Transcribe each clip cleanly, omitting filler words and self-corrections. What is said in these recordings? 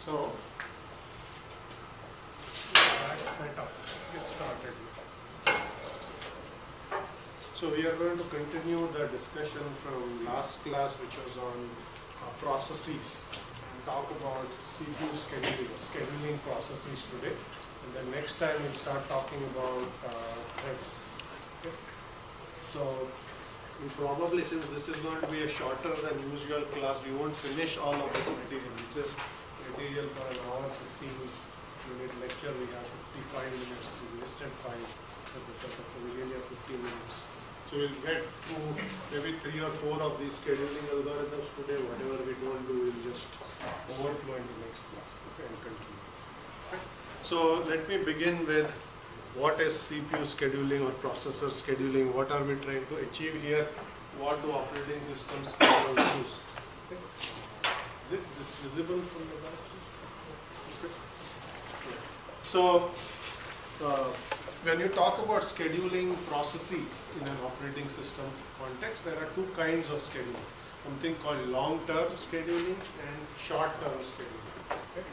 So, that's set up. Let's get started. So, we are going to continue the discussion from last class, which was on processes, and talk about CPU scheduling processes today. And then next time we'll start talking about threads. Okay. So, we probably, since this is going to be a shorter than usual class, we won't finish all of this material. This is material for an hour, 15-minute lecture. We have 55 minutes. We listed 5 at the setup, so we really have 15 minutes. So we'll get through maybe 3 or 4 of these scheduling algorithms today. Whatever we don't do, we'll just overflow into next class. Okay, and continue. Okay. So let me begin with what is CPU scheduling or processor scheduling? What are we trying to achieve here? What do operating systems use? Okay. Is this visible from the back? Okay. Yeah. So, when you talk about scheduling processes in an operating system context, there are 2 kinds of scheduling. Something called long-term scheduling and short-term scheduling. Okay.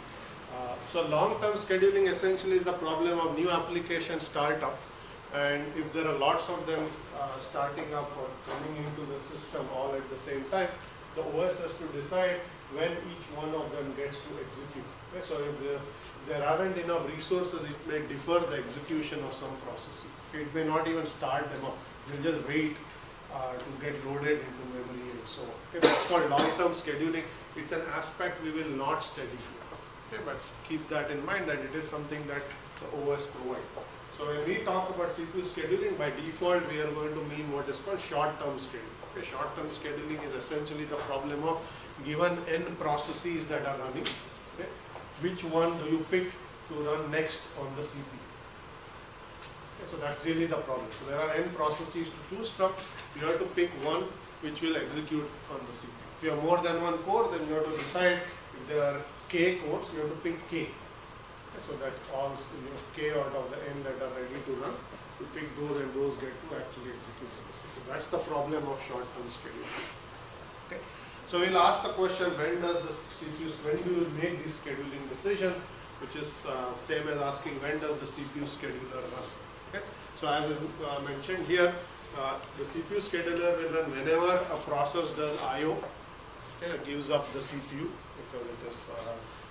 So long-term scheduling essentially is the problem of new application startup, and if there are lots of them starting up or coming into the system all at the same time, the OS has to decide when each one of them gets to execute. Okay? So if there aren't enough resources, it may defer the execution of some processes. Okay? It may not even start them up. They'll just wait to get loaded into memory and so on. Okay? That's called long-term scheduling. It's an aspect we will not study here. Okay, but keep that in mind that it is something that the OS provides. So when we talk about CPU scheduling, by default we are going to mean what is called short-term scheduling. Okay, short-term scheduling is essentially the problem of given n processes that are running, okay, which one do you pick to run next on the CPU? Okay, so that's really the problem. So there are n processes to choose from. You have to pick one which will execute on the CPU. If you have more than one core, then you have to decide if there are k cores, you have to pick k. Okay, so that all k out of the n that are ready to run, you pick those and those get to actually execute on the CPU. That's the problem of short-term scheduling. Okay. So we'll ask the question, when does the CPU, when do you make these scheduling decisions, which is same as asking when does the CPU scheduler run. Okay. So as is mentioned here, the CPU scheduler will run whenever a process does I/O, okay, gives up the CPU because it is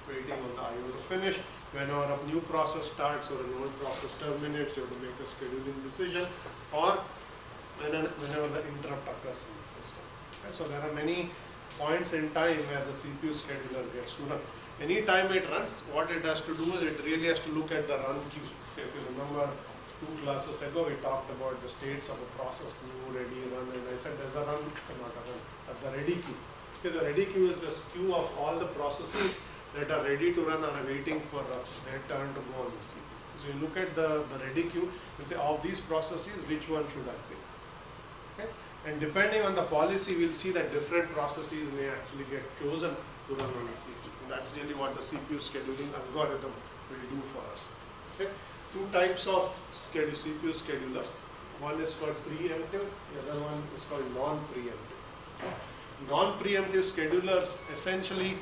waiting on the I/O to finish. Whenever a new process starts or an old process terminates, you have to make a scheduling decision, or whenever the interrupt occurs in the system. Okay. So there are many points in time where the CPU scheduler gets to run. Any time it runs, what it has to do is it really has to look at the run queue. Okay, if you remember 2 classes ago, we talked about the states of a process, new, ready, run, and I said there's a run, not a run, at the ready queue. Okay, the ready queue is the queue of all the processes that are ready to run and are waiting for their turn to go on the CPU. So you look at the ready queue and say, of these processes, which one should I pick? Okay? And depending on the policy, we'll see that different processes may actually get chosen to run on the CPU. And that's really what the CPU scheduling algorithm will do for us. Okay? 2 types of CPU schedulers. One is called preemptive, the other one is called non-preemptive. Non-preemptive schedulers, essentially,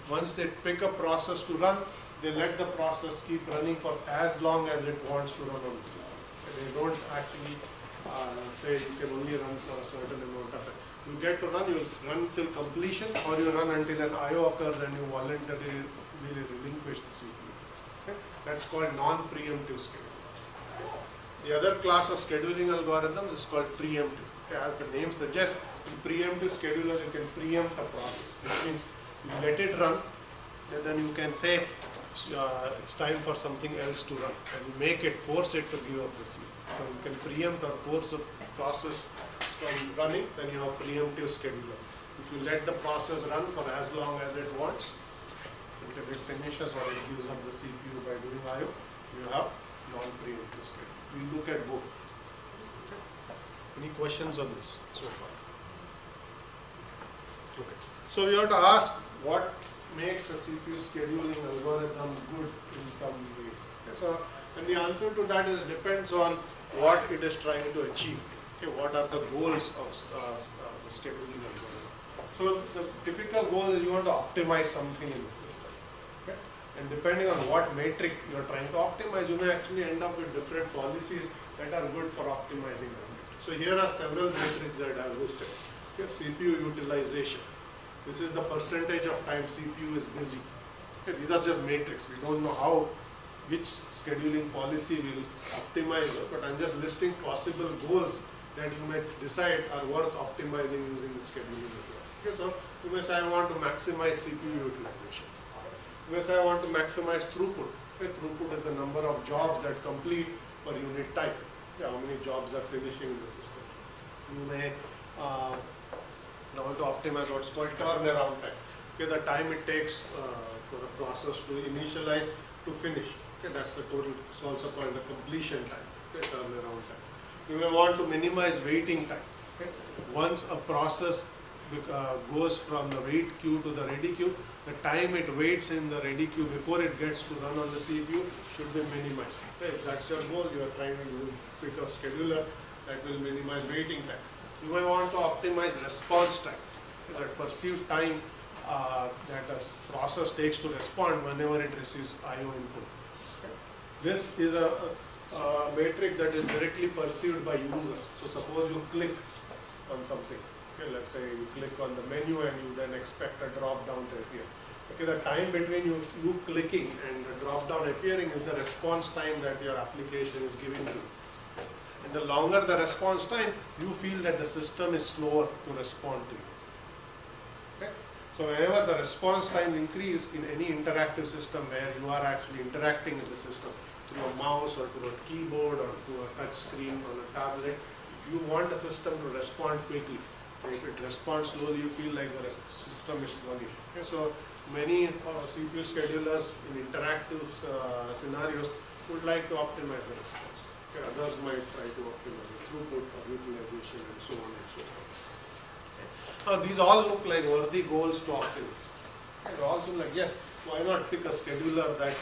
once they pick a process to run, they let the process keep running for as long as it wants to run on the CPU. They don't actually say you can only run for a certain amount of time. You get to run, you run till completion, or you run until an I/O occurs and you voluntarily relinquish the CPU. Okay? That's called non-preemptive scheduling. The other class of scheduling algorithms is called preemptive. Okay? As the name suggests, in preemptive schedulers you can preempt a process. Which means you let it run, and then you can say it's time for something else to run, and you make it, force it to give up the CPU. So you can preempt or force a process from running, then you have preemptive scheduler. If you let the process run for as long as it wants, until it finishes or it gives up the CPU by doing I/O, you have non-preemptive scheduler. We look at both. Okay. Any questions on this so far? Okay. So we have to ask what makes a CPU scheduling algorithm good in some ways. Okay. So, and the answer to that is depends on what it is trying to achieve. Okay, what are the goals of the scheduling algorithm? So the typical goal is you want to optimize something in the system. Okay? And depending on what metric you are trying to optimize, you may actually end up with different policies that are good for optimizing them. So here are several metrics that I have listed. Okay, CPU utilization. This is the percentage of time CPU is busy. Okay, these are just metrics. We don't know which scheduling policy will optimize it, but I'm just listing possible goals that you may decide are worth optimizing using the scheduling method. Okay, so you may say I want to maximize CPU utilization. You may say I want to maximize throughput. Okay, throughput is the number of jobs that complete per unit time. Okay, how many jobs are finishing in the system. You may want to optimize what's called turnaround time. Okay, the time it takes for a process to initialize to finish. Okay, that's the total. It's also called the completion time. Okay, turnaround time. You may want to minimize waiting time. Okay? Once a process goes from the wait queue to the ready queue, the time it waits in the ready queue before it gets to run on the CPU should be minimized. Okay? If that's your goal, you are trying to pick a scheduler that will minimize waiting time. You may want to optimize response time, that perceived time that a process takes to respond whenever it receives I/O input. Okay? This is a metric that is directly perceived by users. So suppose you click on something. Okay, let's say you click on the menu and you then expect a drop down to appear. Okay, the time between you clicking and the drop down appearing is the response time that your application is giving you. And the longer the response time, you feel that the system is slower to respond to you. Okay? So whenever the response time increases in any interactive system where you are actually interacting with the system through a mouse or through a keyboard or through a touch screen on a tablet, you want the system to respond quickly. If it responds slowly, you feel like the system is sluggish. Okay? So many CPU schedulers in interactive scenarios would like to optimize the response. Okay? Others might try to optimize the throughput or utilization and so on and so forth. Okay? Now these all look like worthy goals to optimize. Okay? They all seem like, yes, why not pick a scheduler that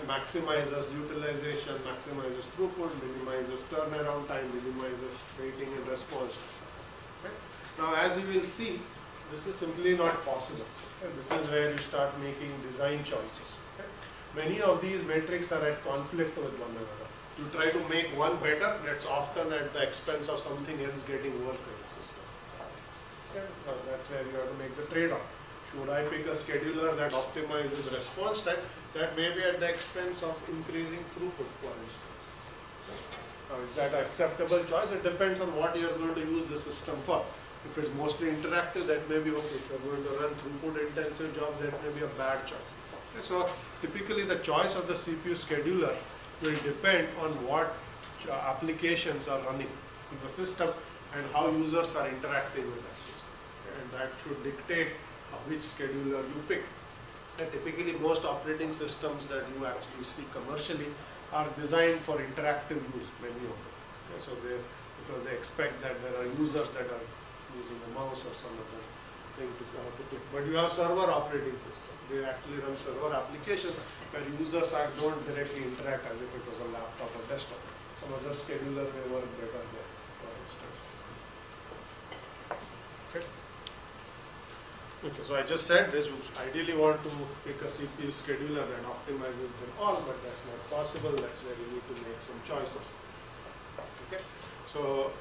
maximizes utilization, maximizes throughput, minimizes turnaround time, minimizes waiting and response time. Okay? Now as we will see, this is simply not possible. Okay? This is where you start making design choices. Okay? Many of these metrics are at conflict with one another. You try to make one better, that's often at the expense of something else getting worse in the system. Okay? That's where you have to make the trade-off. Should I pick a scheduler that optimizes response time? That may be at the expense of increasing throughput, for instance. Now, is that an acceptable choice? It depends on what you are going to use the system for. If it's mostly interactive, that may be okay. If you are going to run throughput-intensive jobs, that may be a bad choice. Okay, so typically, the choice of the CPU scheduler will depend on what applications are running in the system and how users are interacting with that system. Okay, and that should dictate which scheduler you pick. And typically most operating systems that you actually see commercially are designed for interactive use, many of them. Okay, so because they expect that there are users that are using a mouse or some other thing to click. But you have server operating system. They actually run server applications where users don't directly interact as if it was a laptop or desktop. Some other scheduler may work better there, for instance. Okay. Okay, so I just said this, you ideally want to pick a CPU scheduler that optimizes them all, but that's not possible. That's where you need to make some choices. Okay, so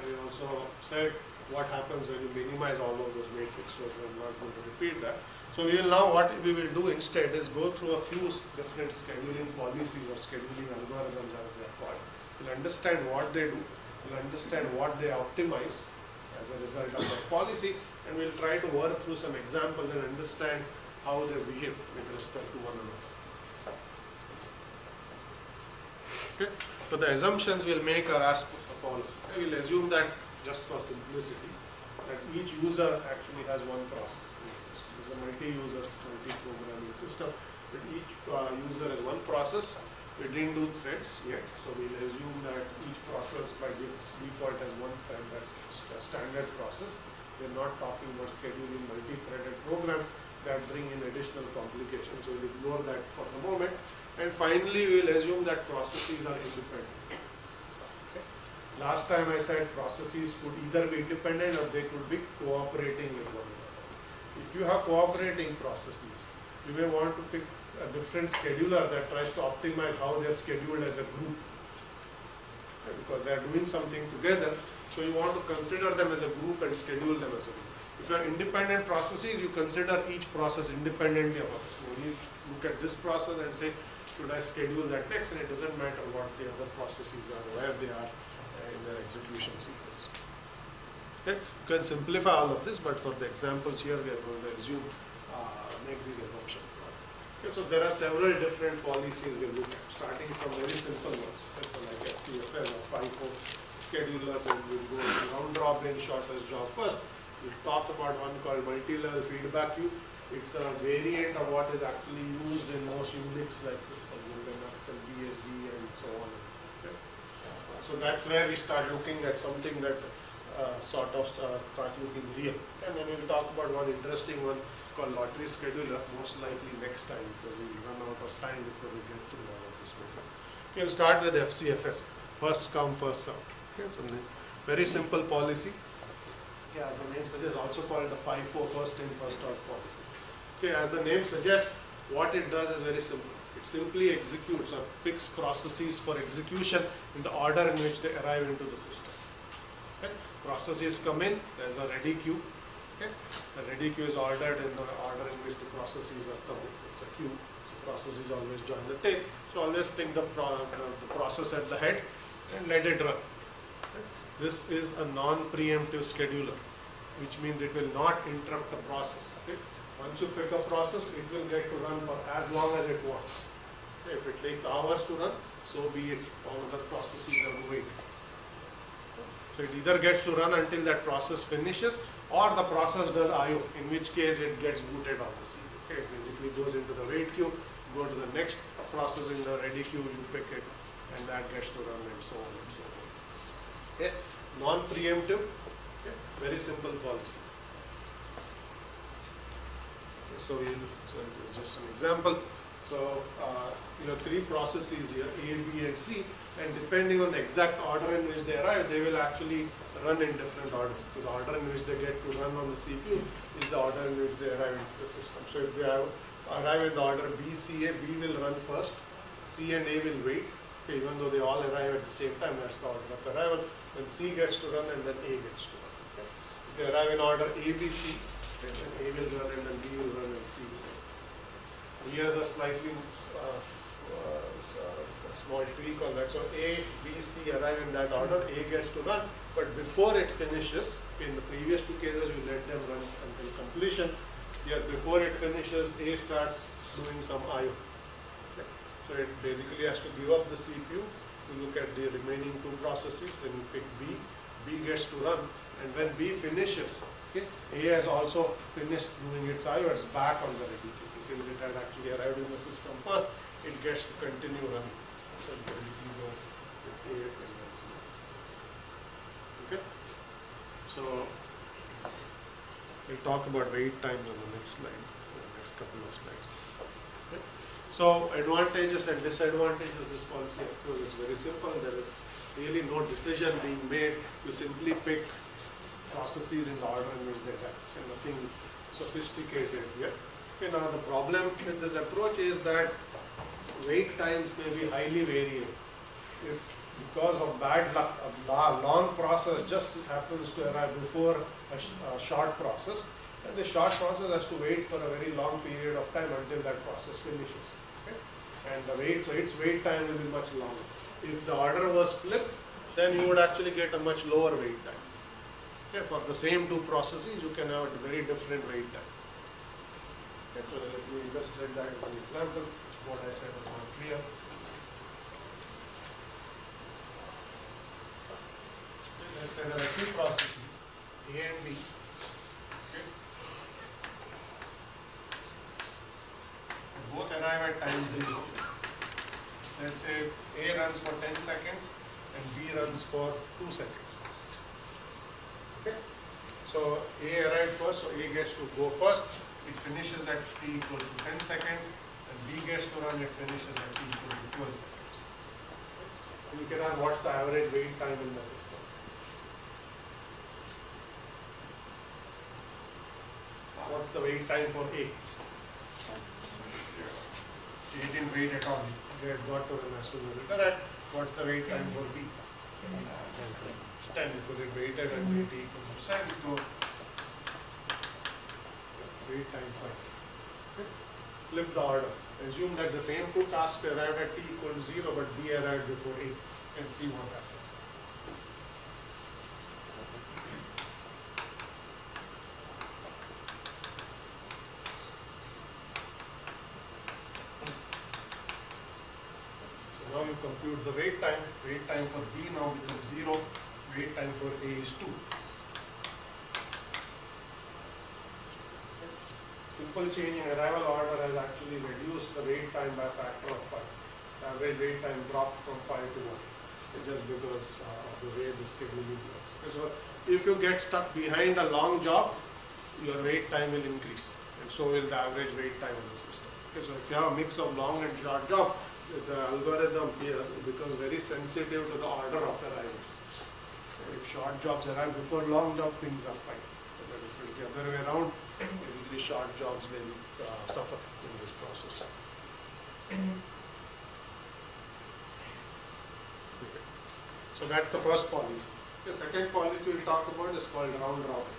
I also said what happens when you minimize all of those matrices, so I'm not going to repeat that. So we will now, what we will do instead is go through a few different scheduling policies or scheduling algorithms as they are called. We'll understand what they do, we'll understand what they optimize as a result of that policy, and we'll try to work through some examples and understand how they behave with respect to one another. Okay. So the assumptions we'll make are as follows. Okay. We'll assume that, just for simplicity, that each user actually has one process in the system. It's a multi-user, multi-programming system. But each user has one process. We didn't do threads yet, so we'll assume that each process by default has one thread. That's a standard process. We're not talking about scheduling multi-threaded programs that bring in additional complications. So we'll ignore that for the moment. And finally, we'll assume that processes are independent. Okay. Last time I said processes could either be independent or they could be cooperating with one another. If you have cooperating processes, You may want to pick a different scheduler that tries to optimize how they are scheduled as a group, because they are doing something together. So you want to consider them as a group and schedule them as a group. If you are independent processes, you consider each process independently of others. So you look at this process and say, should I schedule that next? And it doesn't matter what the other processes are, where they are in their execution sequence. Okay? You can simplify all of this, but for the examples here, we are going to assume, make these assumptions. Okay, so there are several different policies we look at, starting from very simple ones, so like FCFS or FIFO schedulers, and we'll go round robin, shortest job first. We'll talk about one called multi-level feedback queue. It's a variant of what is actually used in most Unix-like systems, Linux and BSD and so on. Okay. So that's where we start looking at something that start looking real. And then we'll talk about one interesting one called lottery scheduler, most likely next time, because we'll run out of time before we get through all of this. We'll start with FCFS, first come, first served. Okay, so very simple policy. Yeah, as the name suggests, also called the FIFO, first in, first out policy. Okay, as the name suggests, what it does is very simple. It simply executes or picks processes for execution in the order in which they arrive into the system. Okay. Processes come in, there's a ready queue. Okay. The ready queue is ordered in the order in which the processes are coming. It's a queue, so processes always join the tape. So always pick the process at the head and let it run. Okay. This is a non-preemptive scheduler, which means it will not interrupt the process. Okay. Once you pick a process, it will get to run for as long as it wants. Okay. If it takes hours to run, so be it. All other processes are waiting. So it either gets to run until that process finishes, or the process does IO, in which case it gets booted on the CPU. Okay, it basically goes into the wait queue, go to the next process in the ready queue, you pick it, and that gets to run, and so on and so forth. Okay, non-preemptive, okay, very simple policy. Okay, so it's just an example. So you have three processes here, A, B, and C, and depending on the exact order in which they arrive, they will actually run in different orders. So the order in which they get to run on the CPU is the order in which they arrive into the system. So if they arrive in the order B, C, A, B will run first, C and A will wait, okay, even though they all arrive at the same time, that's the order of arrival. Then C gets to run and then A gets to run. Okay. If they arrive in order A, B, C, then A will run and then B will run and C will run. Here's a slightly small tweak on that. So A, B, C arrive in that order. A gets to run, but before it finishes, in the previous two cases, we let them run until completion. Here, before it finishes, A starts doing some IO. Okay. So it basically has to give up the CPU to look at the remaining two processes. Then you pick B. B gets to run, and when B finishes, okay, A has also finished doing its IO. It's back on the ready queue. Since it had actually arrived in the system first, it gets to continue running. So basically go with A and then C. Okay. So we'll talk about wait times on the next slide, the next couple of slides. Okay. So advantages and disadvantages of this policy, of course, is very simple. There is really no decision being made. You simply pick processes in the order in which they have, and nothing sophisticated here. Okay, now the problem with this approach is that wait times may be highly variable. If because of bad luck, a long process just happens to arrive before a short process, then the short process has to wait for a very long period of time until that process finishes. Okay? And so its wait time will be much longer. If the order was flipped, then you would actually get a much lower wait time. Okay? For the same two processes, you can have a very different wait time. Okay, so let me illustrate that with an example. What I said was not clear. Let's say there are two processes, A and B. Okay. And both arrive at time 0. Let's say A runs for 10 seconds and B runs for 2 seconds. Okay. So A arrived first, so A gets to go first. It finishes at t equal to 10 seconds, and B gets to run, it finishes at t equal to 12 seconds. And you can ask what's the average wait time in the system. What's the wait time for A? It didn't wait at all. It got to run as soon as it arrived. What's the wait time for B? 10 seconds. It's 10 because it waited and wait equals to 7. So wait time 5. Okay. Flip the order. Assume that the same two tasks arrived at t equals 0 but B arrived before A and see what happens. So now you compute the wait time. Wait time for B now becomes 0. Wait time for A is 2. Simple change in arrival order has actually reduced the wait time by a factor of 5. The average wait time dropped from 5 to 1. It's just because of the way the scheduling works. Okay, so if you get stuck behind a long job, your wait time will increase, and so will the average wait time of the system. Okay, so if you have a mix of long and short job, the algorithm here becomes very sensitive to the order of arrivals. If short jobs arrive before long job, things are fine. But if it's the other way around, basically short jobs will suffer in this process. Okay. So that's the first policy. The second policy we'll talk about is called round robin.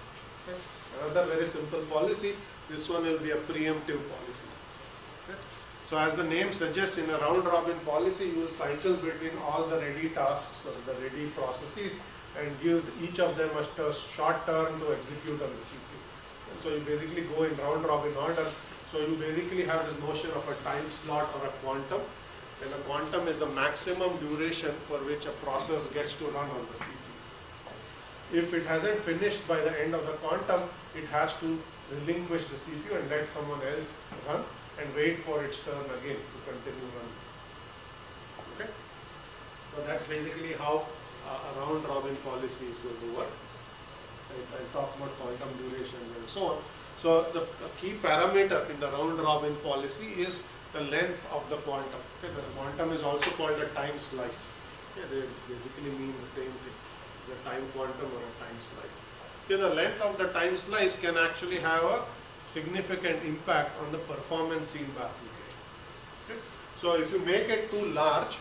Okay. Another very simple policy. This one will be a preemptive policy. Okay. So as the name suggests, in a round robin policy, you will cycle between all the ready tasks or the ready processes and give each of them a short turn to execute on the CPU. And so you basically go in round robin order. So you basically have this notion of a time slot or a quantum. And a quantum is the maximum duration for which a process gets to run on the CPU. If it hasn't finished by the end of the quantum, it has to relinquish the CPU and let someone else run and wait for its turn again to continue running. Okay? So that's basically how a round robin policy is going to work. I'll talk about quantum duration and so on. So the key parameter in the round robin policy is the length of the quantum. Okay? The quantum is also called a time slice. Okay? They basically mean the same thing. It's a time quantum or a time slice. Okay? The length of the time slice can actually have a significant impact on the performance seen by application. Okay? So if you make it too large,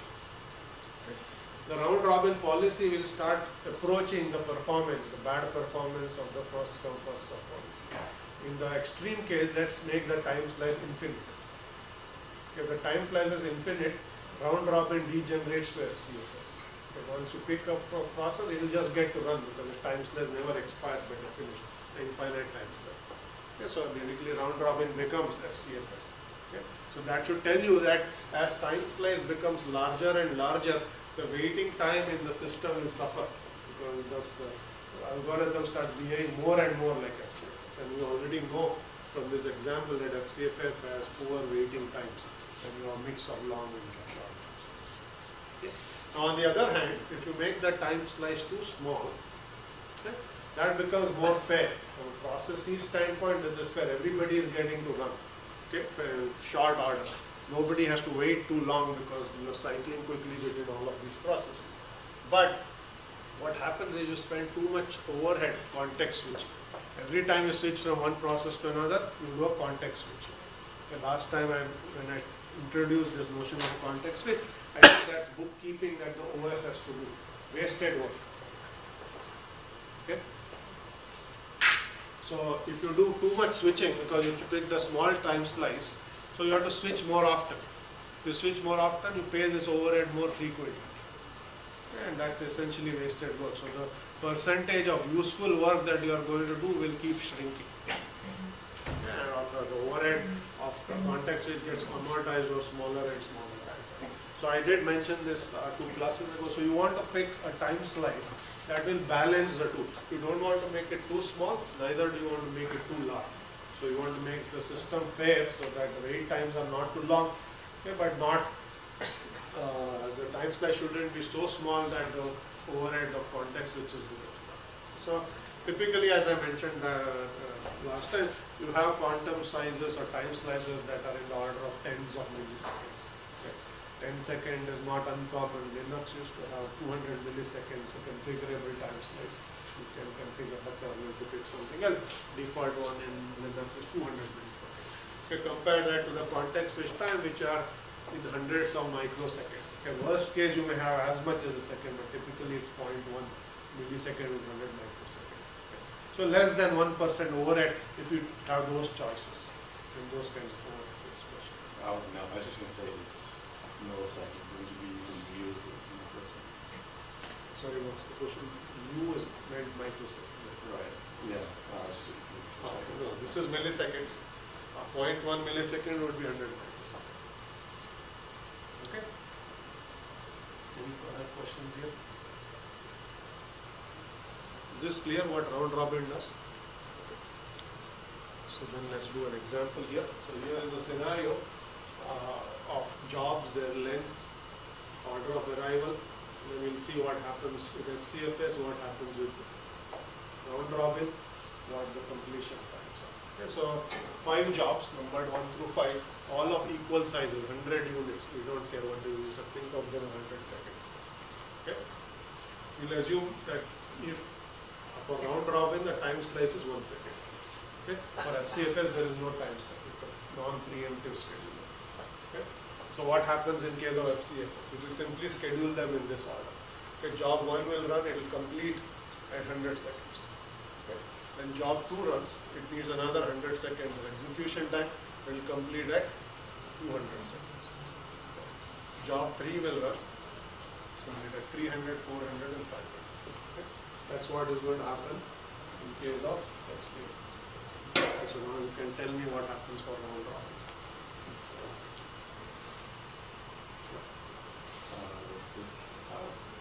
the round robin policy will start approaching the performance, the bad performance of the first come first served policy. In the extreme case, let's make the time slice infinite. If the time slice is infinite, round robin degenerates to FCFS. Okay, once you pick up a process, it will just get to run because the time slice never expires by definition. It's an infinite time slice. Okay, so basically round robin becomes FCFS. Okay, so that should tell you that as time slice becomes larger and larger, the waiting time in the system will suffer because the algorithm starts behaving more and more like FCFS. And we already know from this example that FCFS has poor waiting times and you have a mix of long and short times. Okay. Now on the other hand, if you make the time slice too small, okay, that becomes more fair. From a processes standpoint, this is fair. Everybody is getting to run. Okay, short order. Nobody has to wait too long because you are cycling quickly between all of these processes. But what happens is you spend too much overhead context switching. Every time you switch from one process to another, you do a context switch. Okay, last time when I introduced this notion of context switch, I think that's bookkeeping that the OS has to do. Wasted work. Okay? So if you do too much switching because you pick the small time slice, so you have to switch more often. If you switch more often, you pay this overhead more frequently. And that's essentially wasted work. So the percentage of useful work that you are going to do will keep shrinking. And the overhead of the context switch gets amortized over smaller and smaller times. So I did mention this 2 classes ago. So you want to pick a time slice that will balance the two. You don't want to make it too small, neither do you want to make it too large. So you want to make the system fair so that the wait times are not too long, okay, but not the time slice shouldn't be so small that the overhead of context switches becomes large. So typically, as I mentioned last time, you have quantum sizes or time slices that are in the order of tens of milliseconds. Okay. 10 seconds is not uncommon. Linux used to have 200 milliseconds, a configurable time slice. You can configure the kernel to pick something else. Default one in Linux is 200 milliseconds. Okay, compare that to the context switch time, which are in hundreds of microseconds. Okay, worst case you may have as much as a second, but typically it's 0.1 millisecond is 100 microseconds. Okay. So less than 1% overhead if you have those choices and those kinds of overheads especially. Oh, no, I was just going to say it's milliseconds. Would you be using U if it was microseconds? Sorry, what's the question? U is meant microseconds. Right. Yeah. I was just confused for a second. No, this is milliseconds. 0.1 millisecond would be 100 microseconds. Okay? Any other questions here? Is this clear what round robin does? Okay. So then let's do an example here. So here is a scenario of jobs, their lengths, order of arrival. And then we'll see what happens with FCFS, what happens with round robin, what the completion times are. Okay, so 5 jobs, numbered 1 through 5, all of equal sizes, 100 units. We don't care what they use, think of them 100 seconds. Okay. We'll assume that if for round robin the time slice is 1 second. Okay. For FCFS there is no time slice, it's a non-preemptive schedule. Okay. So what happens in case of FCFS? We will simply schedule them in this order. Okay. Job 1 will run, it will complete at 100 seconds. Okay. Then job 2 runs, it needs another 100 seconds of execution time, it will complete at 200 seconds. Okay. Job 3 will run, complete at 300, 400 and 500. Okay. That's what is going to happen in case of FCFS. Okay. So now you can tell me what happens for round robin.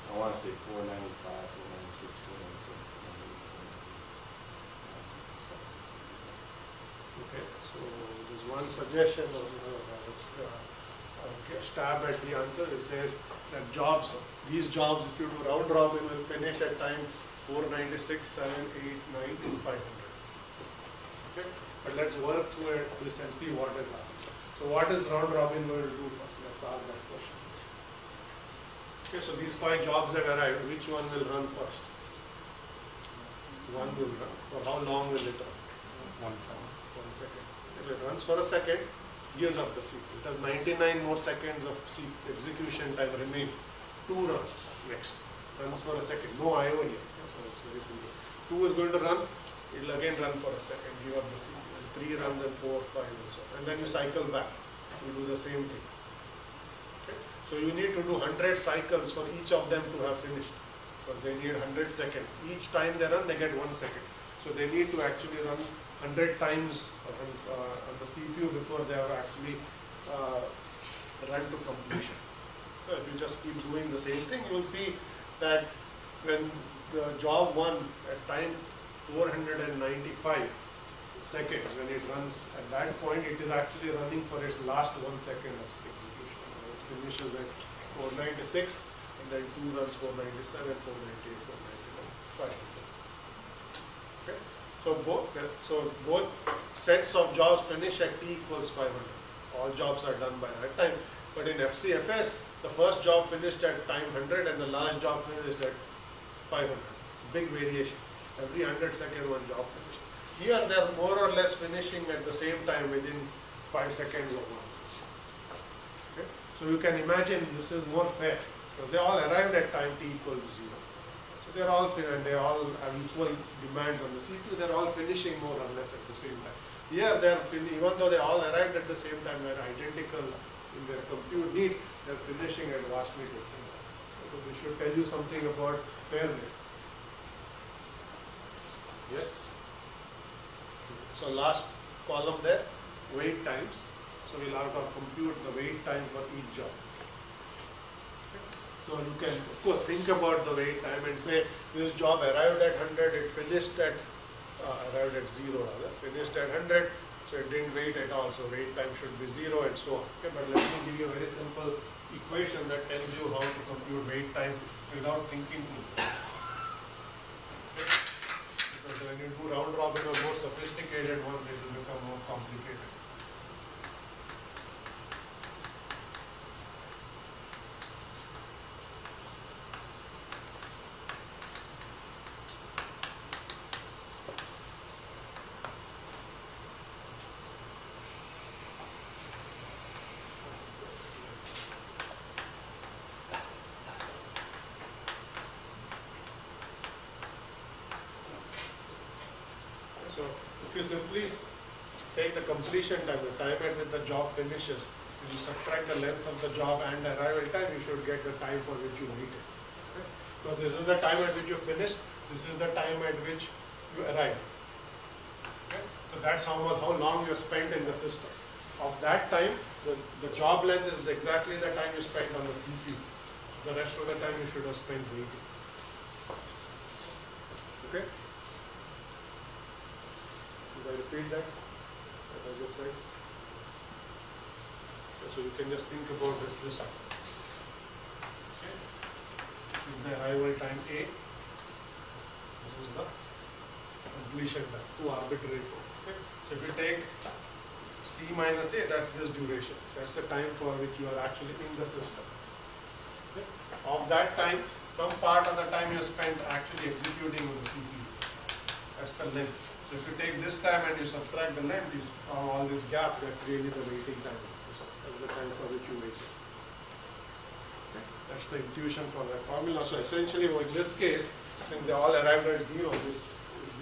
I want to say 495, 496, 497. Okay, so there's one suggestion of stab at the answer. It says that jobs, these jobs, if you do round robin, will finish at time 496, 7, 8, 9, and 500. Okay, but let's work through this and see what is happening. So what is round robin going to do first? Let's ask that question. Okay, so these 5 jobs have arrived. Which one will run first? One will run. For how long will it run? 1 second. 1 second. If it runs for a second, gives up the CPU. It has 99 more seconds of execution time remain. 2 runs next. Runs for a second. No IO here. So it's very simple. 2 is going to run. It will again run for a second. Give up the CPU. And 3 runs and 4, 5 and so on. And then you cycle back. You do the same thing. Okay. So you need to do 100 cycles for each of them to have finished. Because they need 100 seconds. Each time they run, they get 1 second. So they need to actually run 100 times on the CPU before they are actually run to completion. So if you just keep doing the same thing, you will see that when the job 1 at time 495 seconds, when it runs at that point, it is actually running for its last 1 second of execution. It finishes at 496 and then 2 runs 497, 498, 499, 500. Okay. So both sets of jobs finish at t equals 500. All jobs are done by that time. But in FCFS, the first job finished at time 100 and the last job finished at 500. Big variation. Every 100 second one job finished. Here they are more or less finishing at the same time within 5 seconds of one. Okay? So you can imagine this is more fair. So they all arrived at time t equals 0. So they are all and they all have equal demands on the CPU. They are all finishing more or less at the same time. Here they are even though they all arrived at the same time, they are identical in their compute needs. They are finishing at vastly different times. So this should tell you something about fairness. Yes. So last column there, wait times. So we'll have to compute the wait time for each job. So you can, of course, think about the wait time and say this job arrived at 100, it finished at, arrived at 0 rather, finished at 100, so it didn't wait at all, so wait time should be 0 and so on. Okay, but let me give you a very simple equation that tells you how to compute wait time without thinking. Okay? Because when you do round robin or more sophisticated ones, it will become more complicated. you simply take the completion time, the time at which the job finishes, and you subtract the length of the job and the arrival time, you should get the time for which you waited. Okay? Because this is the time at which you finished, this is the time at which you arrived. Okay? So that's how long you spent in the system. Of that time, the job length is exactly the time you spent on the CPU. The rest of the time you should have spent waiting. Okay? Did I repeat that? What I just said? Okay, so you can just think about this way. Okay? This is the arrival time A. This is the completion time, two arbitrary. Okay? So if you take C minus A, that's this duration. That's the time for which you are actually in the system. Okay? Of that time, some part of the time you spent actually executing on the CPU. That's the length. So if you take this time and you subtract the length, you found all these gaps, that's really the waiting time in the system. That's the time for which you wait. Okay? That's the intuition for that formula. So essentially, in this case, since they all arrived at 0, this is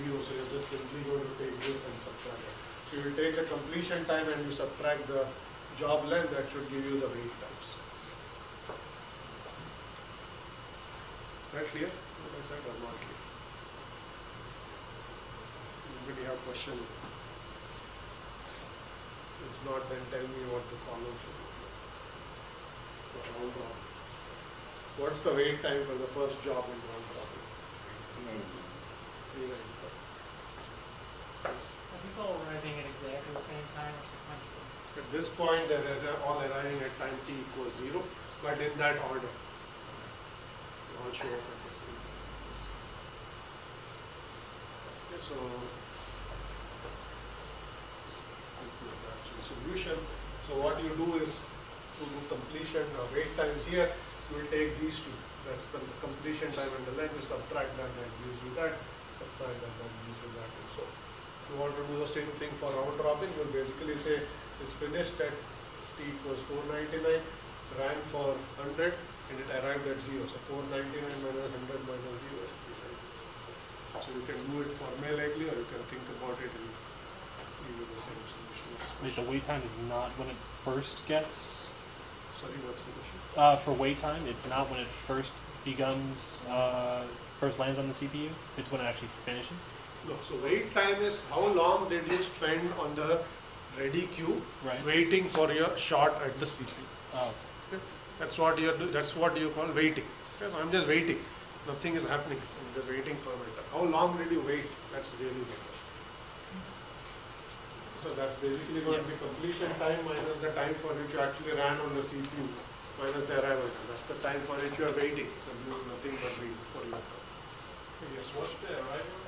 0, so you're just simply going to take this and subtract it. So you will take the completion time and you subtract the job length, that should give you the wait times. Is that clear? What I said or not clear? Anybody have questions? If not, then tell me what the column should look like. For round robin. What's the wait time for the first job in round robin? 395. Are these all arriving at exactly the same time or sequentially? At this point, they're all arriving at time t equals 0, but in that order. They all show up at the same time. Okay, so this is the actual solution. So what you do is, to do completion or wait times here, you will take these two. That's the completion time and the length. You subtract that gives you that. Subtract that gives you that, and so on. If you want to do the same thing for round robin, you will basically say it's finished at t equals 499, ran for 100, and it arrived at 0. So 499 minus 100 minus 0 is 390. So you can do it formulaically, or you can think about it and give you the same solutions. Wait, the wait time is not when it first gets. Sorry, what's the question? For wait time, it's not when it first begins, first lands on the CPU. It's when it actually finishes. No, so wait time is how long did you spend on the ready queue waiting for your shot at the CPU. Oh. Okay? That's what you do. That's what you call waiting. Okay? So I'm just waiting. Nothing is happening. I'm just waiting for my time. How long did you wait? That's really the question. So that's basically going to be completion time minus the time for which you actually ran on the CPU minus the arrival time. That's the time for which you are waiting. So you do nothing but wait for your turn. Yes, what's the arrival?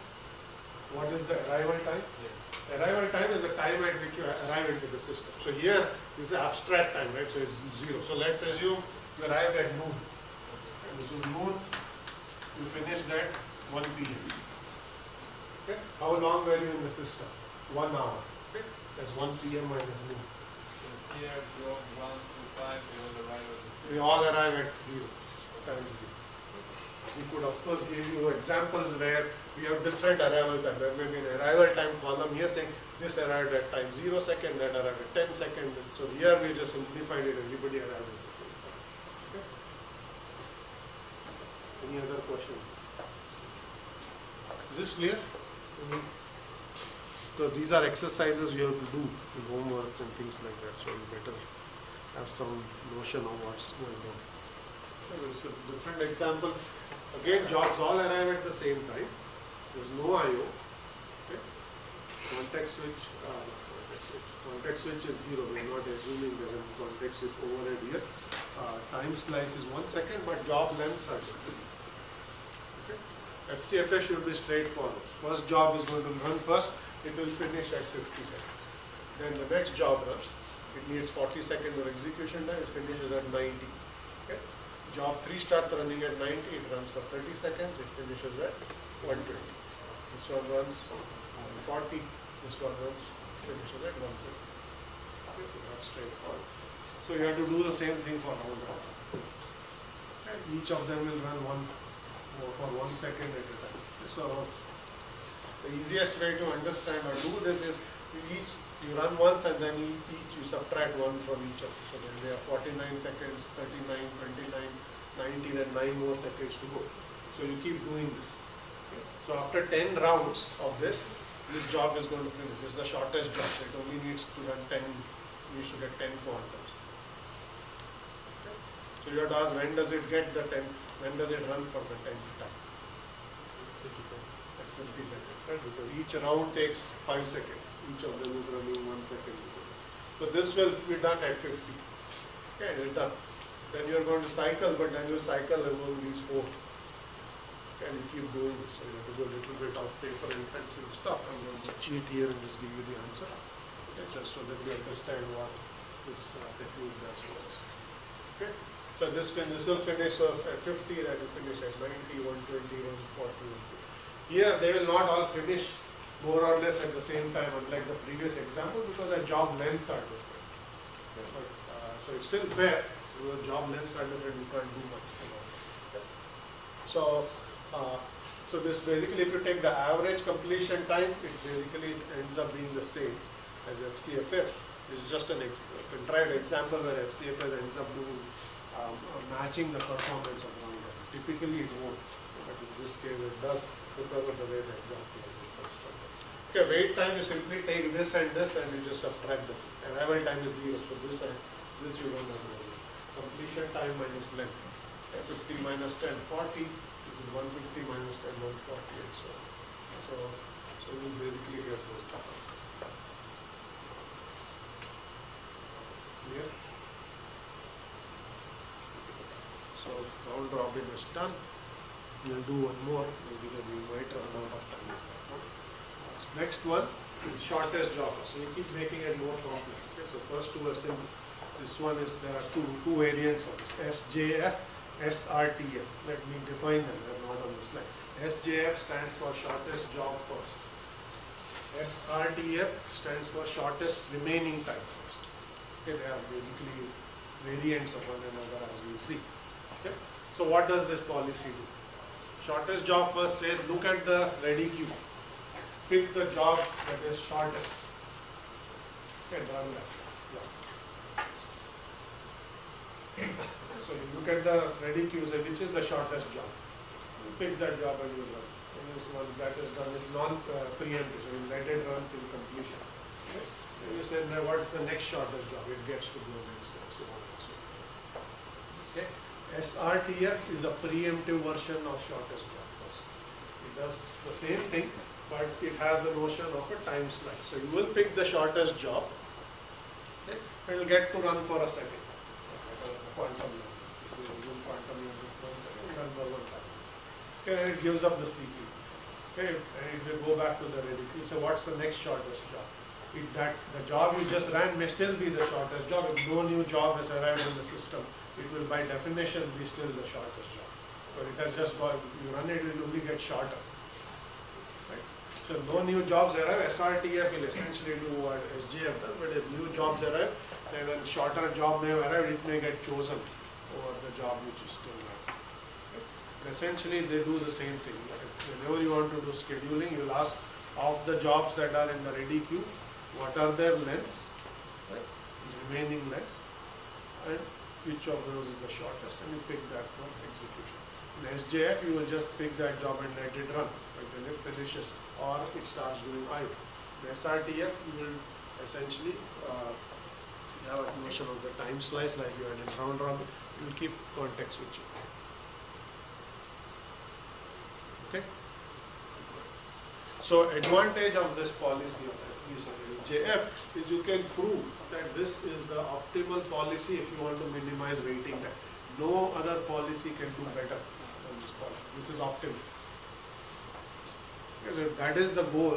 What is the arrival time? Yeah. Arrival time is the time at which you arrive into the system. So here is the abstract time, right? So it's 0. So let's assume you arrived at noon. And this is noon. You finished at 1 p.m. Okay? How long were you in the system? 1 hour. Okay? That's 1 p.m. minus noon. Here, job 1 to 5, We all arrive at 0. Time 0. We could of course give you examples where we have different arrival time. There may be an arrival time column here saying this arrived at time 0 second, that arrived at 10 seconds. So here we just simplified it, everybody arrived at the same time. Okay? Any other questions? Is this clear? Because these are exercises you have to do in homeworks and things like that, so you better have some notion of what's going on. This is a different example. Again, jobs all arrive at the same time. There's no I/O. Okay. Context switch is 0. We're not assuming there's a context switch overhead here. Time slice is 1 second, but job lengths are different. Okay. FCFS should be straightforward. First job is going to run first. It will finish at 50 seconds. Then the next job runs. It needs 40 seconds of execution time. It finishes at 90. Okay. Job 3 starts running at 90, it runs for 30 seconds, it finishes at 120. This one runs 40, this one runs, finishes at 150. Okay, so that's straightforward. So you have to do the same thing for round robin. And each of them will run once for 1 second at a time. So The easiest way to understand or do this is you run once and then you subtract one from each of them. So then we have 49 seconds, 39, 29, 19 and 9 more seconds to go. So you keep doing this. Okay. So after 10 rounds of this job is going to finish. This is the shortest job. So it only needs to run 10, needs to get 10 quantums. Okay. So you have to ask, when does it get the 10th, when does it run for the 10th time? 50 seconds. At 50 seconds, right? Because each round takes 5 seconds. Each of them is running 1 second. So this will be done at 50. Okay, it's done. Then you are going to cycle, but then you will cycle among these 4. Okay, and you keep doing this. So you have to do a little bit of paper and pencil stuff. I'm going to cheat here and just give you the answer. Okay, just so that you understand what this technique does for us. Okay, so this will finish at 50, that will finish at 90, 120, 140. Here they will not all finish more or less at the same time, unlike the previous example, because the job lengths are different. Okay, but, so it's still fair, because job lengths are different, you can't do much about it. Okay. So this basically, if you take the average completion time, it basically ends up being the same as FCFS. This is just a contrived example where FCFS ends up doing matching the performance of round robin. Typically it won't, but in this case it does because of the way the example is constructed. Okay, wait time, you simply take this and you just subtract them. Arrival time is 0, so this you don't have to worry. Completion time minus length. Okay, 50 minus 10, 40. This is 150 minus 10, 140, and so on. So you basically get those numbers. Clear? So round robin is done. We'll do one more, maybe then we might run out of time. Next one is shortest job. So you keep making it more complex. Okay, so first two are simple. This one is, there are two variants of this, SJF, SRTF. Let me define them, they're not on the slide. SJF stands for shortest job first. SRTF stands for shortest remaining time first. Okay, they are basically variants of one another, as we'll see. Okay. So what does this policy do? Shortest job first says, look at the ready queue. Pick the job that is shortest. Okay, run that. Yeah. So you look at the ready queue, say which is the shortest job. You pick that job and you run. And this one that is done is non-preemptive, so you let it run till completion. Okay. Then you say, now what is the next shortest job? It gets to go next and so on and so on. Okay. SRTF is a preemptive version of shortest job first. It does the same thing, but it has the notion of a time slice. So you will pick the shortest job, okay, and you will get to run for a second. Quantum quantum this 1 second, run for 1 time. Okay, and it gives up the CPU. Okay, and it will go back to the ready queue. So what's the next shortest job? The job you just ran may still be the shortest job. If no new job has arrived in the system, it will by definition be still the shortest job. So it has just got, you run it, it will only get shorter. Right? So no new jobs arrive, SRTF will essentially do what SJF does, but if new jobs arrive, then when shorter job may arrive, it may get chosen over the job which is still running. Okay? Essentially they do the same thing. Whenever you want to do scheduling, you will ask of the jobs that are in the ready queue, what are their lengths, right? Remaining lengths, and which of those is the shortest, and you pick that for execution. In SJF, you will just pick that job and let it run until it finishes, or it starts doing idle. In SRTF, you will essentially have a notion of the time slice like you had in round robin. You will keep context switching. Okay. So advantage of this policy of SJF is you can prove that this is the optimal policy if you want to minimize waiting time. No other policy can do better than this policy. This is optimal. Okay, so if that is the goal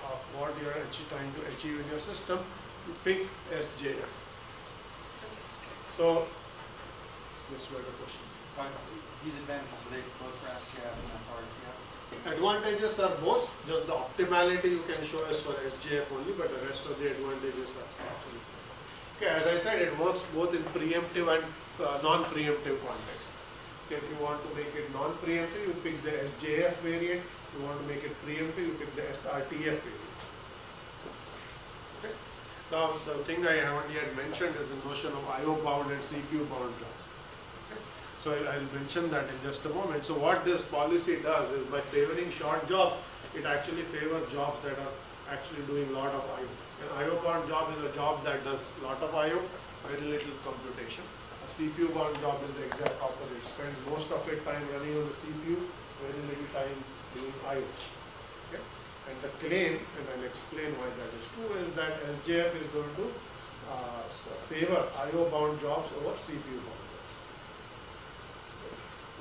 of what you are trying to achieve in your system, you pick SJF. So, this was the question. These advantages relate both for SJF and SRTF? Advantages are both, just the optimality you can show is for SJF only, but the rest of the advantages are actually. Okay, as I said, it works both in preemptive and non-preemptive context. If you want to make it non-preemptive, you pick the SJF variant. If you want to make it preemptive, you pick the SRTF variant. Okay. Now, the thing I haven't yet mentioned is the notion of IO bound and CPU bound jobs. Okay. So I'll mention that in just a moment. So what this policy does is by favoring short jobs, it actually favors jobs that are actually doing a lot of IO. An IO bound job is a job that does a lot of IO, very little computation. A CPU bound job is the exact opposite. It spends most of its time running on the CPU, very little time doing IO. Okay? And the claim, and I'll explain why that is true, is that SJF is going to favor IO bound jobs over CPU bound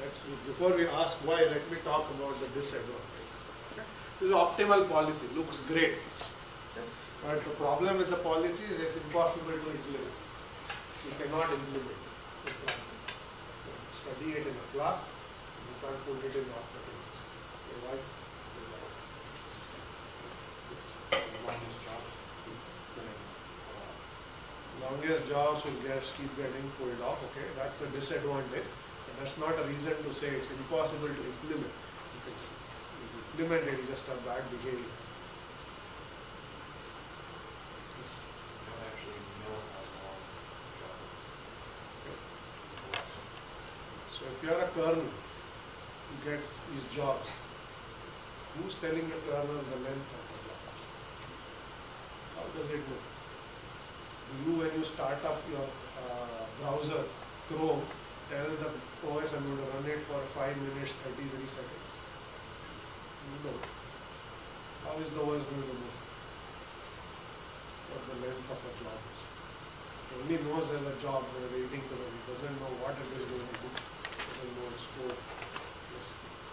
jobs. Before we ask why, let me talk about the disadvantages. Okay? This is optimal policy, looks great. Okay? But the problem with the policy is it's impossible to implement. You cannot implement the policy. Study it in a class, you can't put it in the operating system. Okay, why? Longest jobs will keep getting pulled off. Okay, that's a disadvantage. But that's not a reason to say it's impossible to implement. Because if you implement it, you just have bad behavior. So if you are a kernel who gets these jobs, who's telling the kernel the length of the job? How does it know? Do you, when you start up your browser, Chrome, tell the OS I'm going to run it for 5 minutes, 33 seconds? You know. How is the OS going to know what the length of a job is? It only knows there's a job waiting to run. It doesn't know what it is going to do. It doesn't know its code. Yes.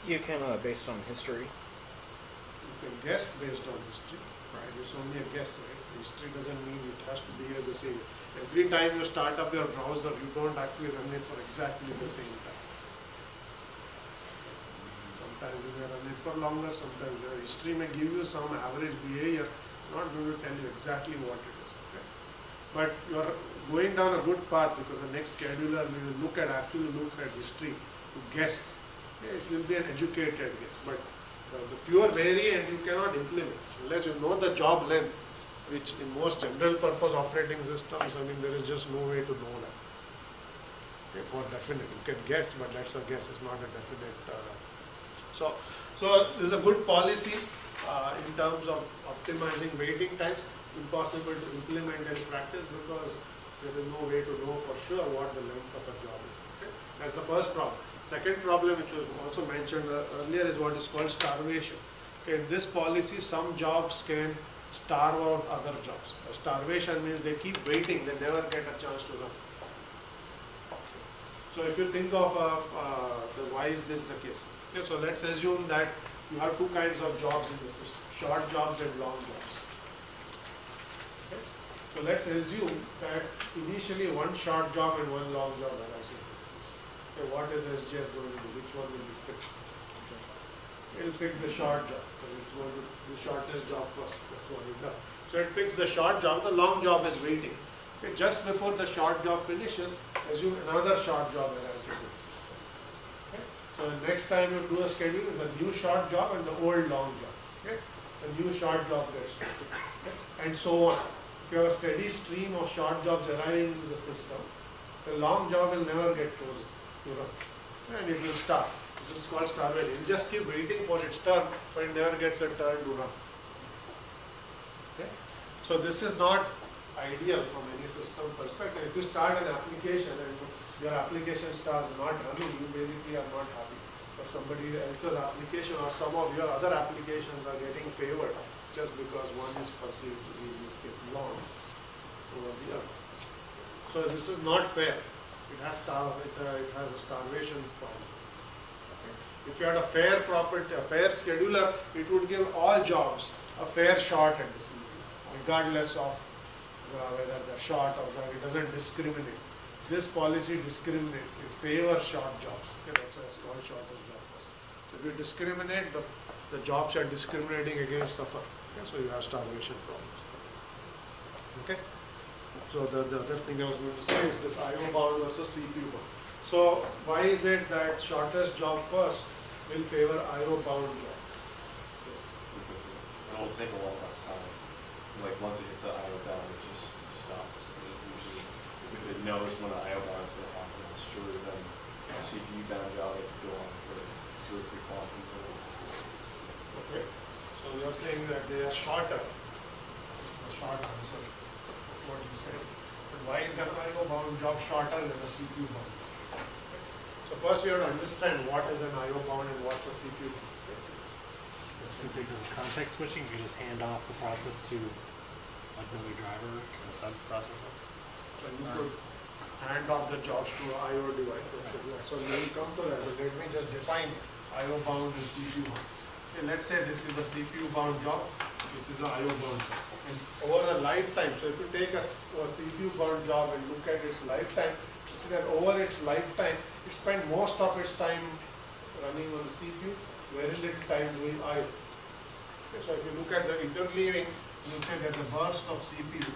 You can based on history. You can guess based on history. Right. It's only a guess, right? History doesn't mean it has to be the same. Every time you start up your browser, you don't actually run it for exactly the same time. Sometimes you may run it for longer, sometimes your history may give you some average behavior. It's not going to tell you exactly what it is. Okay? But you are going down a good path because the next scheduler will actually look at history to guess. Okay? It will be an educated guess. But the pure variant you cannot implement unless you know the job length, which in most general purpose operating systems, I mean, there is just no way to know that. Okay, for definite, you can guess, but that's a guess, it's not a definite. So this is a good policy in terms of optimizing waiting times. Impossible to implement in practice because there is no way to know for sure what the length of a job is. Okay? That's the first problem. Second problem, which was also mentioned earlier, is what is called starvation. Okay, in this policy, some jobs can starve out other jobs. Starvation means they keep waiting, they never get a chance to run. So if you think of why is this the case? Okay, so let's assume that you have two kinds of jobs in the system, short jobs and long jobs. Okay? So let's assume that initially one short job and one long job are okay, what is SJF going to do? Which one will you pick? It will pick the short job. So it's going to do the shortest job first. That's what it does. So it picks the short job. The long job is waiting. Okay, just before the short job finishes, assume another short job arises. Okay? So the next time you do a schedule is a new short job and the old long job. Okay? The new short job gets picked. Okay? And so on. If you have a steady stream of short jobs arriving into the system, the long job will never get chosen to run. And it will start. This is called starvation. It will just keep waiting for its turn, but it never gets a turn to run. Okay? So this is not ideal from any system perspective. If you start an application and your application starts not running, you basically are not happy. But somebody else's application or some of your other applications are getting favored just because one is perceived to be, in this case, long over the other. So this is not fair. It has a starvation problem. Okay. If you had a fair scheduler, it would give all jobs a fair shot at the CPU, regardless of whether they're short or long. It doesn't discriminate. This policy discriminates. It favors short jobs. Okay, that's why it's called shortest job first. So if you discriminate, the jobs are discriminating against suffer. Okay, so you have starvation problems. Okay. So the other thing I was going to say is this IO bound versus CPU bound. So why is it that shortest job first will favor IO bound job? Yes. Because it'll take a lot less time. Like once it gets to IO bound, it just stops. And it usually, if it knows when an IO bound is going to happen, it's shorter than a CPU bound job that could go on for 2 or 3 quantums. Okay. So you're saying that they are shorter. A short answer. What you said. But why is an IO bound job shorter than a CPU bound? So first we have to understand what is an IO bound and what's a CPU bound. Because of context switching, you just hand off the process to like another driver and a sub-processor. So you could hand off the jobs to an IO device. So we will come to that, but let me just define IO bound and CPU bound. Okay, let's say this is a CPU bound job, this is an IO bound job. And over the lifetime, so if you take a CPU bound job and look at its lifetime, you see that over its lifetime, it spent most of its time running on the CPU, very little time doing IO. Okay, so if you look at the interleaving, you say there's a burst of CPU.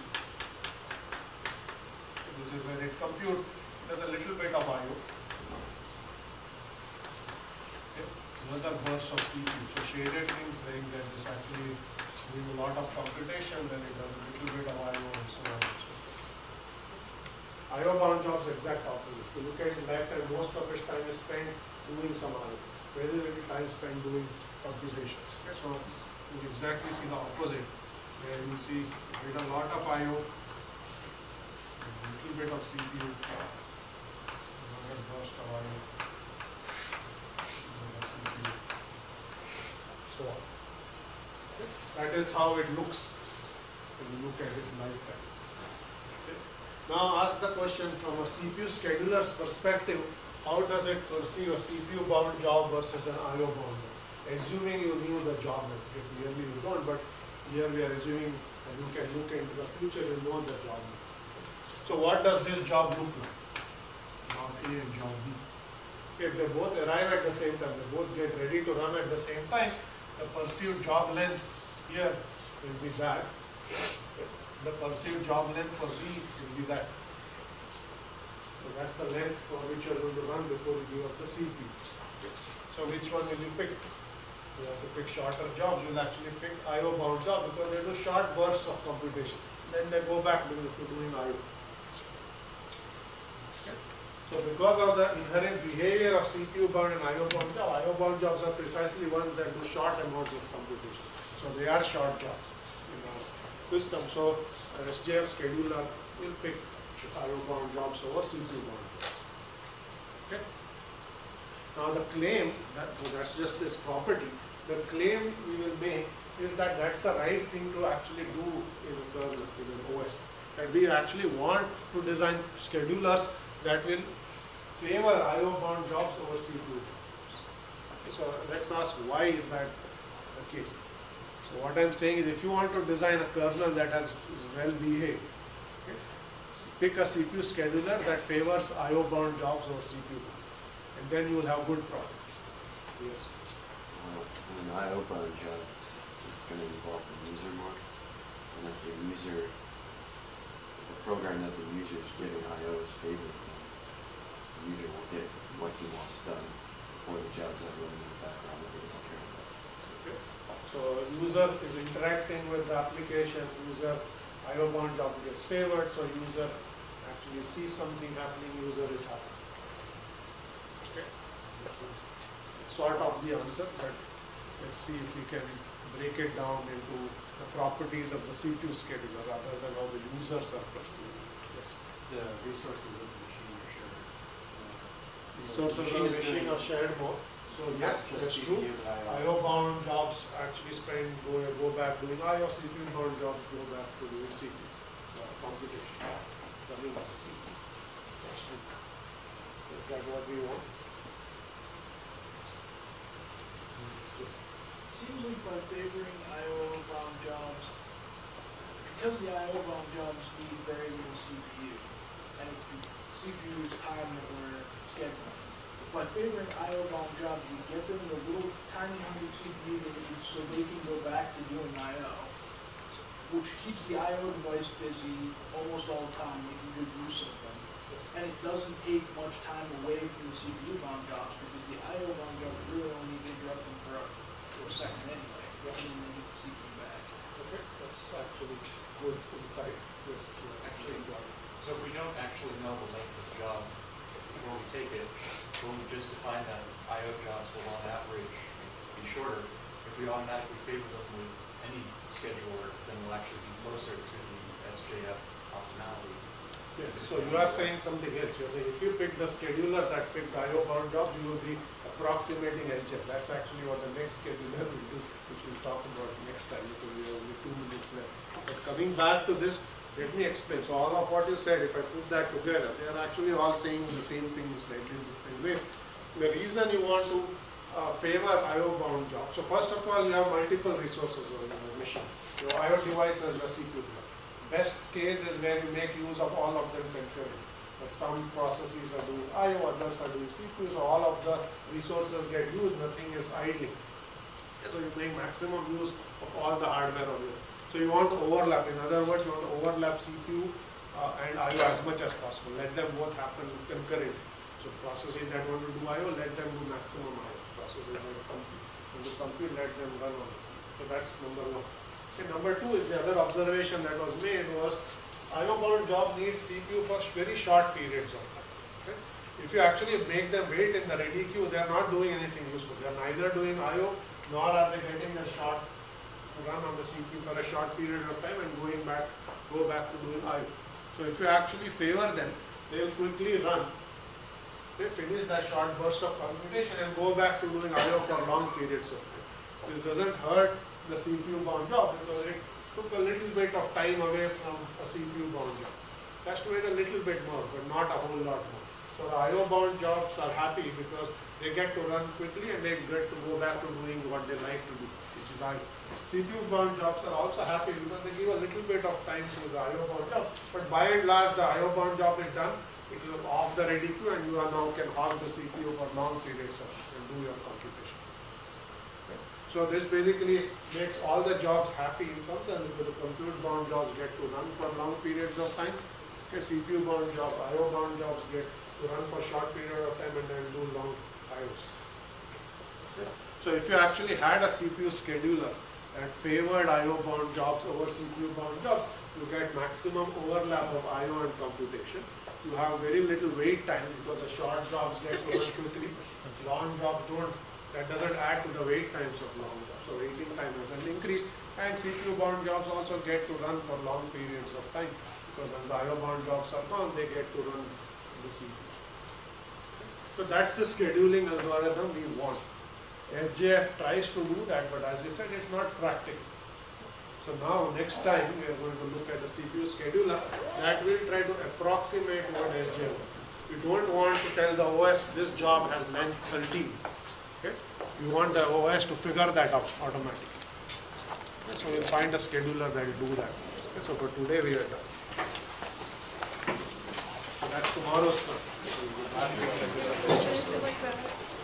This is when it computes, there's a little bit of IO. Okay. Another burst of CPU. So shaded means saying that this actually doing a lot of computation, then it does a little bit of IO and so on and so forth. IO bound jobs are exact opposite. If you look at the lifetime, most of its time is spent doing some IO. Very little time spent doing computations. Okay. So you exactly see the opposite. Where you see you get a lot of IO, a little bit of CPU, another burst of IO, another CPU, so on. Okay. That is how it looks when you look at its lifetime. Okay. Now ask the question from a CPU scheduler's perspective, how does it perceive a CPU bound job versus an IO bound job? Assuming you knew the job, okay, clearly you don't, but here we are assuming that you can look into the future and know the job. So what does this job look like? Job A and job B. If they both arrive at the same time, they both get ready to run at the same time, the perceived job length here will be that. The perceived job length for B will be that. So that's the length for which you are going to run before you give up the CPU. So which one will you pick? You have to pick shorter jobs. You'll actually pick IO bound job because they do short bursts of computation. Then they go back to doing IO. Okay. So because of the inherent behavior of CPU bound and IO bound jobs are precisely ones that do short amounts of computation. So they are short jobs in our system. So an SJF scheduler will pick IO bound jobs over CPU bound jobs. Okay. Now the claim, that's just its property, the claim we will make is that that's the right thing to actually do in a kernel, in an OS. That we actually want to design schedulers that will favor IO bound jobs over CPU jobs. So let's ask why is that the case. So what I'm saying is if you want to design a kernel that is well behaved, okay, pick a CPU scheduler that favors IO bound jobs over CPU bound. And then you will have good products. Yes. In an IO bound job, it's going to involve the user more. And if the program that the user is giving IO is favored, then the user will get what he wants done before the jobs that run in the background that he doesn't care about. Okay. So user is interacting with the application, user IO bound job gets favored, so user actually sees something happening, user is happy. Okay. Sort of the answer, but let's see if we can break it down into the properties of the CPU scheduler rather than how the users are perceiving. Yes. The resources of the machine are shared. Resources of the machine are shared more. So yes, that's true. IO bound jobs actually go back doing IO, CPU bound jobs go back to doing CPU computation. Running on the CPU. That's true. Is that what we want? Yes. Seems like by favoring IO bound jobs, because the IO bound jobs need very little CPU, and it's the CPU's time that we're scheduling. By favoring IO bound jobs, you get them the little tiny hungry CPU they need so they can go back to doing IO, which keeps the IO device busy almost all the time, making good use of them. And it doesn't take much time away from the CPU bound jobs because the IO bound jobs really only need to interrupt them for a second anyway, and then they get the CPU back. Okay, that's actually good insight. Yes, Actually, so if we don't actually know the length of the job before we take it, we'll just define that IO jobs will on average be shorter. If we automatically favor them with any scheduler, then we'll actually be closer to the SJF optimality. yes, so you are saying something else. You are saying if you pick the scheduler that picked IO bound jobs, you will be approximating SJF. That's actually what the next scheduler will do, which we'll talk about next time because we have only 2 minutes left. But coming back to this, let me explain. So all of what you said, if I put that together, they are actually all saying the same thing in slightly different way. The reason you want to favor IO bound jobs. So first of all, you have multiple resources on your machine. Your IO device has your CPU. Best case is where you make use of all of them concurrently. But some processes are doing IO, others are doing CPU, so all of the resources get used, nothing is idling. So you make maximum use of all the hardware on it. So you want to overlap. In other words, you want to overlap CPU and IO as much as possible. Let them both happen concurrently. So processes that want to do IO, let them do maximum IO. Processes that compute, when you compute, let them run on this. So that's number one. Okay, number two is the other observation that was made was IO bound job needs CPU for very short periods of time. Okay? If you actually make them wait in the ready queue, they are not doing anything useful. They are neither doing IO nor are they getting a short run on the CPU for a short period of time and go back to doing IO. So if you actually favor them, they will quickly run. They finish that short burst of computation and go back to doing IO for long periods of time. This doesn't hurt the CPU bound job because it took a little bit of time away from a CPU bound job. It has to wait a little bit more, but not a whole lot more. So the IO bound jobs are happy because they get to run quickly and they get to go back to doing what they like to do, which is IO. CPU bound jobs are also happy because they give a little bit of time to the IO bound job, but by and large the IO bound job is done. It is off the ready queue and you are now can hog the CPU for long periods and do your computation. Okay. So this basically makes all the jobs happy in some sense because the compute bound jobs get to run for long periods of time. Okay, CPU bound jobs, IO bound jobs get to run for short period of time and then do long IOs. Okay. So if you actually had a CPU scheduler that favored IO bound jobs over CPU bound jobs, you get maximum overlap of IO and computation. You have very little wait time because the short jobs get to run quickly, long jobs don't. That doesn't add to the wait times of long jobs. So waiting time doesn't increase, and CPU bound jobs also get to run for long periods of time because when the IO bound jobs are gone, they get to run the CPU. So that's the scheduling algorithm we want. SJF tries to do that, but as we said, it's not practical. So now next time we are going to look at the CPU scheduler that will try to approximate what SJF is. You don't want to tell the OS this job has length 13. Okay? You want the OS to figure that out automatically. Okay? So we'll find a scheduler that will do that. Okay? So for today we are done. So that's tomorrow's class. So we'll go back to the regular lecture.